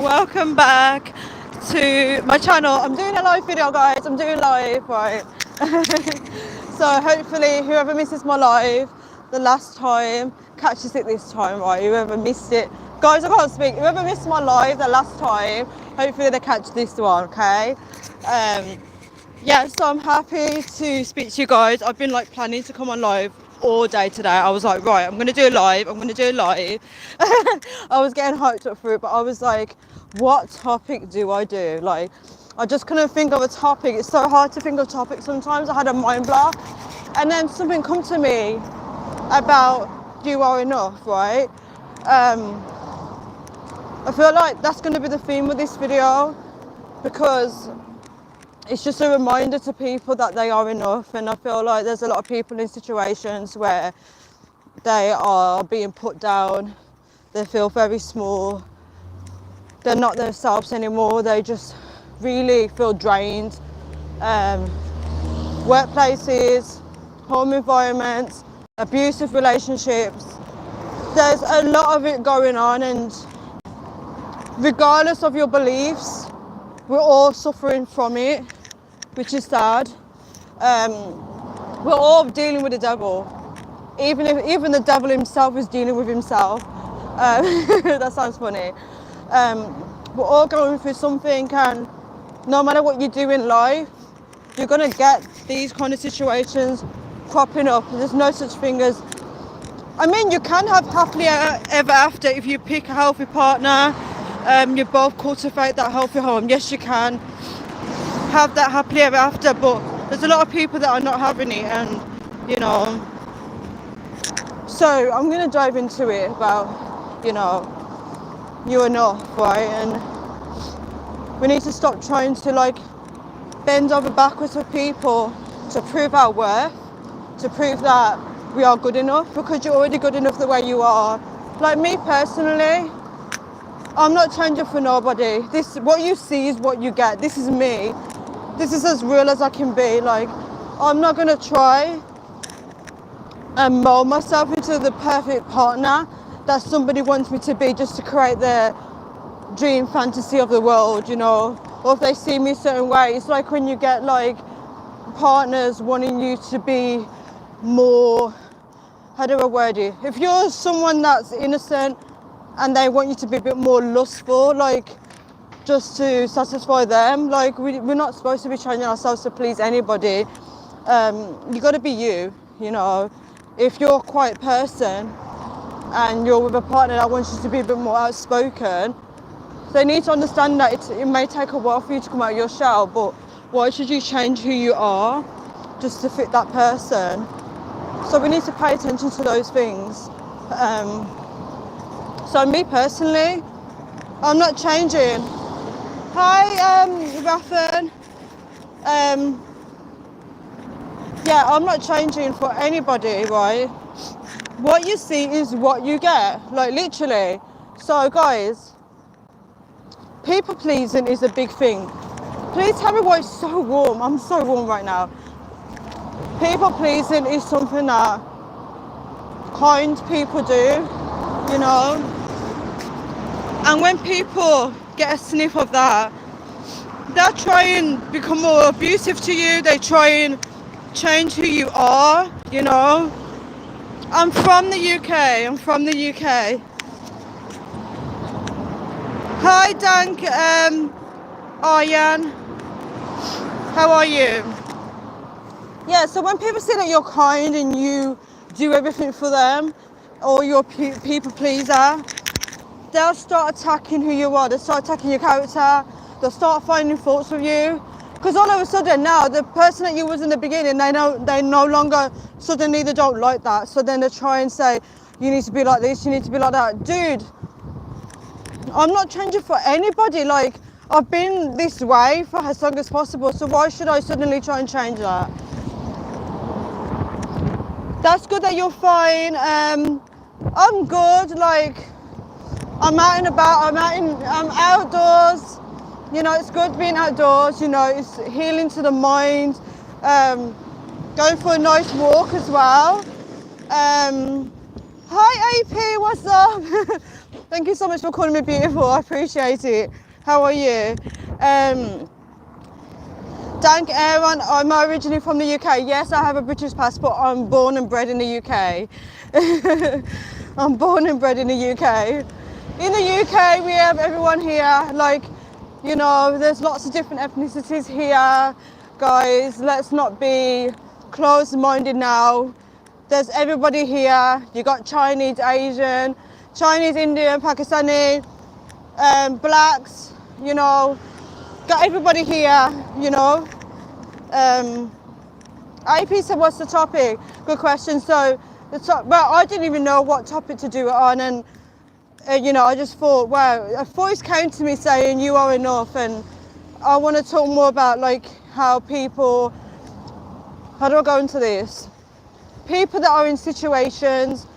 welcome back to my channel. I'm doing a live video, guys. I'm doing live, right? So hopefully whoever misses my live the last time catches it this time, right? Whoever missed it, guys, I can't speak. Whoever missed my live the last time, hopefully they catch this one, okay? Yeah, so I'm happy to speak to you guys. I've been like planning to come on live all day today. I was like, right, I'm gonna do a live. I was getting hyped up for it, but I was like, what topic do I do? Like, I just couldn't think of a topic. It's so hard to think of topics sometimes. I had a mind block, and then something come to me about you are enough, right? I feel like that's going to be the theme of this video, because it's just a reminder to people that they are enough. And I feel like there's a lot of people in situations where they are being put down, they feel very small, they're not themselves anymore, they just really feel drained. Workplaces, home environments, abusive relationships, there's a lot of it going on, and regardless of your beliefs, we're all suffering from it, which is sad. We're all dealing with the devil, even the devil himself is dealing with himself. That sounds funny. We're all going through something, and no matter what you do in life, you're gonna get these kind of situations cropping up. There's no such thing as, I mean, you can have happily ever after if you pick a healthy partner. You both cultivate that healthy home. Yes, you can have that happily ever after, but there's a lot of people that are not having it, and you know. So I'm gonna dive into it about, you're enough, right? And we need to stop trying to like bend over backwards for people to prove our worth, to prove that we are good enough, because you're already good enough the way you are. Like me personally, I'm not changing for nobody. What you see is what you get. This is me. This is as real as I can be. Like, I'm not gonna try and mold myself into the perfect partner that somebody wants me to be just to create their dream fantasy of the world, or if they see me a certain way. It's like when you get like partners wanting you to be more, how do I word it? If you're someone that's innocent and they want you to be a bit more lustful, like just to satisfy them, like we're not supposed to be changing ourselves to please anybody. You got to be you, If you're a quiet person and you're with a partner that wants you to be a bit more outspoken, they need to understand that it may take a while for you to come out of your shell, but why should you change who you are just to fit that person? So we need to pay attention to those things. So me personally, I'm not changing. Hi, Raffan. Yeah, I'm not changing for anybody, right? What you see is what you get, like literally. So guys, people pleasing is a big thing. Please tell me why it's so warm. I'm so warm right now. People pleasing is something that kind people do, And when people get a sniff of that, they try and become more abusive to you. They try and change who you are, I'm from the UK. Hi, Dank, Aryan. How are you? Yeah, so when people say that you're kind and you do everything for them, or you're a people pleaser, they'll start attacking who you are. They'll start attacking your character. They'll start finding faults with you. Because all of a sudden now, the person that you was in the beginning, they no longer, suddenly they don't like that. So then they try and say, you need to be like this, you need to be like that. Dude, I'm not changing for anybody. Like, I've been this way for as long as possible. So why should I suddenly try and change that? That's good that you're fine. I'm good. Like, I'm out and about. I'm outdoors. It's good being outdoors. It's healing to the mind. Going for a nice walk as well. Hi AP, what's up? Thank you so much for calling me beautiful. I appreciate it. How are you? Dank Aaron, I'm originally from the UK. Yes, I have a British passport. I'm born and bred in the UK. I'm born and bred in the UK. In the UK, we have everyone here. Like, you know, there's lots of different ethnicities here. Guys, let's not be closed-minded now. There's everybody here. You got Chinese, Asian, Chinese, Indian, Pakistani, blacks, you know, got everybody here, you know. AP said, what's the topic? Good question. So, well, I didn't even know what topic to do it on, and you know, I just thought, wow, a voice came to me saying, you are enough, and I want to talk more about like how people, how do I go into this? People that are in situations,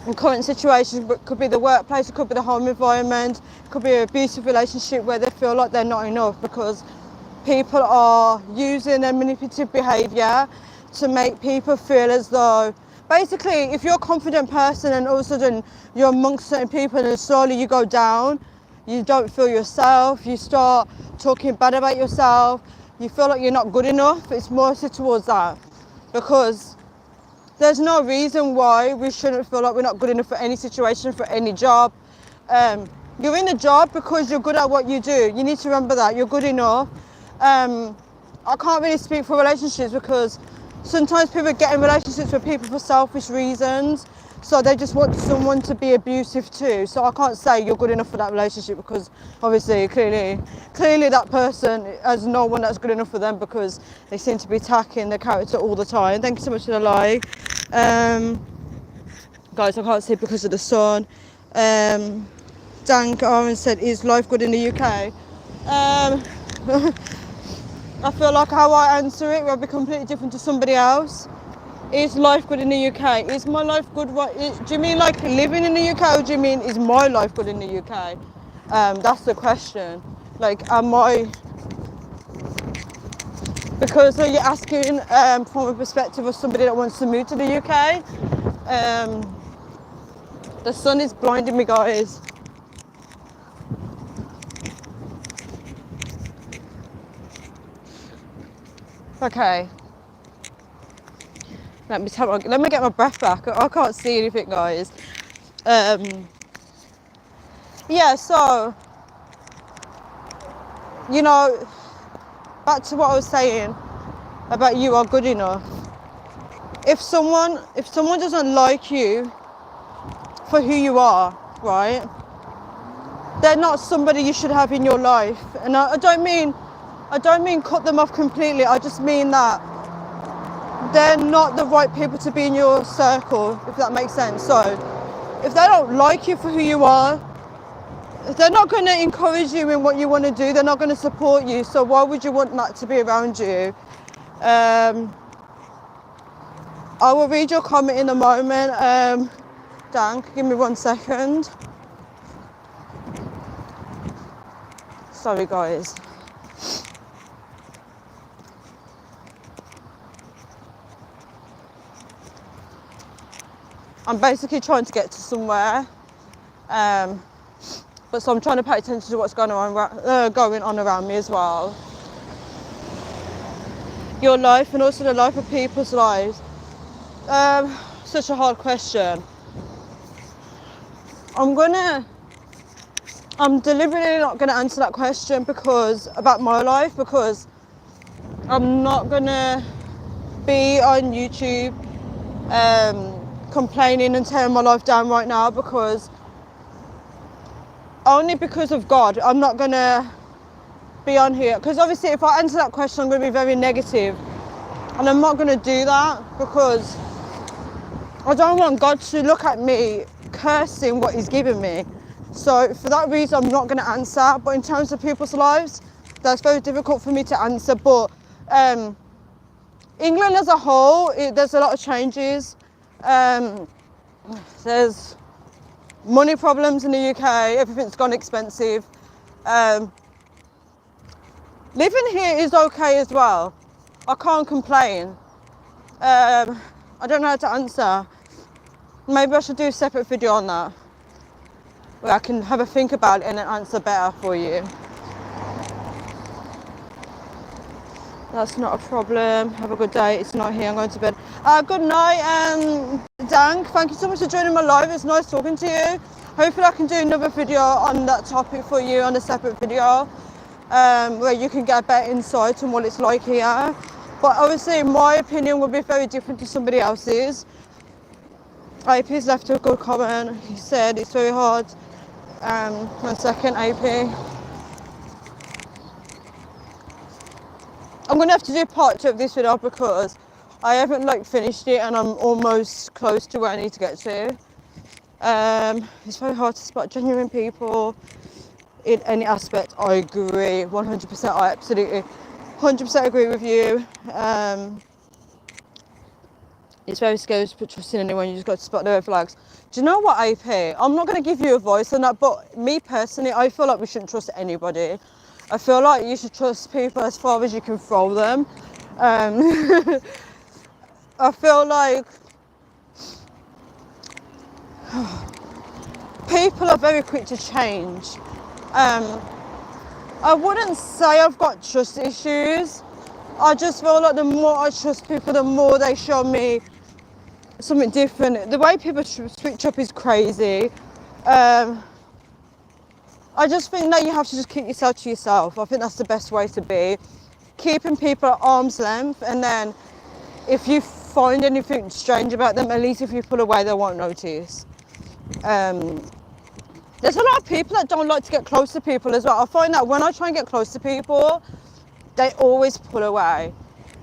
in current situations, but could be the workplace, it could be the home environment, it could be an abusive relationship where they feel like they're not enough because people are using their manipulative behaviour to make people feel as though, basically, if you're a confident person and all of a sudden you're amongst certain people and slowly you go down, you don't feel yourself, you start talking bad about yourself, you feel like you're not good enough, it's more so towards that. Because there's no reason why we shouldn't feel like we're not good enough for any situation, for any job. You're in a job because you're good at what you do. You need to remember that, you're good enough. I can't really speak for relationships because sometimes people get in relationships with people for selfish reasons. So they just want someone to be abusive too. So I can't say you're good enough for that relationship because obviously, clearly that person has no one that's good enough for them because they seem to be attacking their character all the time. Thank you so much for the like. Guys, I can't see because of the sun. Dank Aaron said, is life good in the UK? I feel like how I answer it will be completely different to somebody else. Is life good in the UK? Is my life good? Do you mean like living in the UK, or do you mean is my life good in the UK? That's the question. Like, am I? Because you're asking from a perspective of somebody that wants to move to the UK. The sun is blinding me, guys. Okay. Let me get my breath back. I can't see anything, guys. Yeah, so, you know, back to what I was saying about you are good enough. If someone doesn't like you for who you are, right, they're not somebody you should have in your life. And I don't mean cut them off completely. I just mean that they're not the right people to be in your circle, if that makes sense. So if they don't like you for who you are, if they're not going to encourage you in what you want to do, they're not going to support you. So why would you want that to be around you? I will read your comment in a moment. Dan, give me 1 second. Sorry, guys. I'm basically trying to get to somewhere, but so I'm trying to pay attention to what's going on around me as well. Your life and also the life of people's lives. Such a hard question. I'm deliberately not gonna answer that question about my life because I'm not gonna be on YouTube complaining and tearing my life down right now only because of God. I'm not gonna be on here because obviously if I answer that question I'm gonna be very negative, and I'm not gonna do that because I don't want God to look at me cursing what he's given me. So for that reason I'm not gonna answer. But in terms of people's lives, that's very difficult for me to answer. But England as a whole, there's a lot of changes. There's money problems in the UK, everything's gone expensive. Living here is okay as well. I can't complain. I don't know how to answer. Maybe I should do a separate video on that. where I can have a think about it and then answer better for you. That's not a problem. Have a good day. It's not here. I'm going to bed. Good night, Dank. Thank you so much for joining my live. It's nice talking to you. Hopefully I can do another video on that topic for you on a separate video, where you can get a better insight on what it's like here. But obviously my opinion will be very different to somebody else's. AP's left a good comment. He said it's very hard. 1 second, AP. I'm gonna have to do part 2 of this video because I haven't like finished it and I'm almost close to where I need to get to. It's very hard to spot genuine people in any aspect. I agree 100%. I absolutely 100% agree with you. It's very scary to put trust in anyone. You just got to spot the red flags. Do you know what, AP? I'm not going to give you a voice on that, but me personally, I feel like we shouldn't trust anybody. I feel like you should trust people as far as you can throw them. I feel like people are very quick to change. I wouldn't say I've got trust issues. I just feel like the more I trust people, the more they show me something different. The way people switch up is crazy. I just think that you have to just keep yourself to yourself. I think that's the best way to be. Keeping people at arm's length, and then if you find anything strange about them, at least if you pull away, they won't notice. There's a lot of people that don't like to get close to people as well. I find that when I try and get close to people, they always pull away.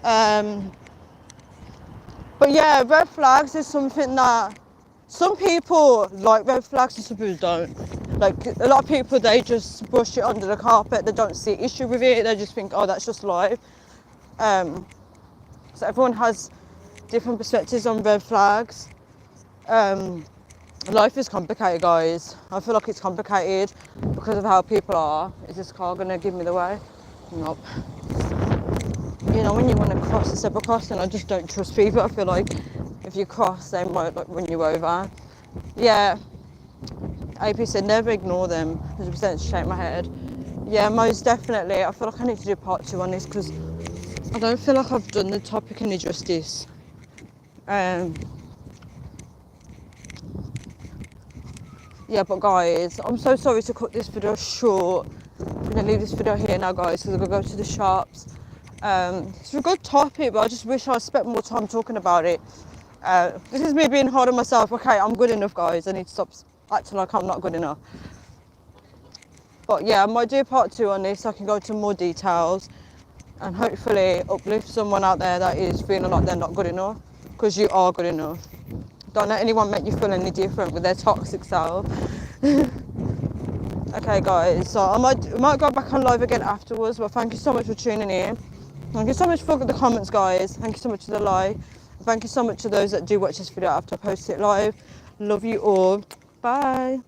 But yeah, red flags is something that some people like red flags and some people don't. Like a lot of people, they just brush it under the carpet. They don't see issue with it. They just think, oh, that's just life. So everyone has different perspectives on red flags. Life is complicated, guys. I feel like it's complicated because of how people are. Is this car gonna give me the way? Nope. You know, when you want to cross a zebra crossing, I just don't trust people. I feel like if you cross, they might like run you over. Yeah. AP said never ignore them. 100% shake my head. Yeah, most definitely. I feel like I need to do part 2 on this because I don't feel like I've done the topic any justice. Yeah, but guys, I'm so sorry to cut this video short. I'm gonna leave this video here now, guys, because I'm gonna go to the shops. It's a good topic, but I just wish I spent more time talking about it. This is me being hard on myself. Okay, I'm good enough, guys. I need to stop acting like I'm not good enough. But yeah, I might do part 2 on this so I can go into more details and hopefully uplift someone out there that is feeling like they're not good enough, because you are good enough. Don't let anyone make you feel any different with their toxic self. Okay, guys, so I might go back on live again afterwards, but thank you so much for tuning in. Thank you so much for the comments, guys. Thank you so much for the like. Thank you so much to those that do watch this video after I post it live. Love you all. Bye.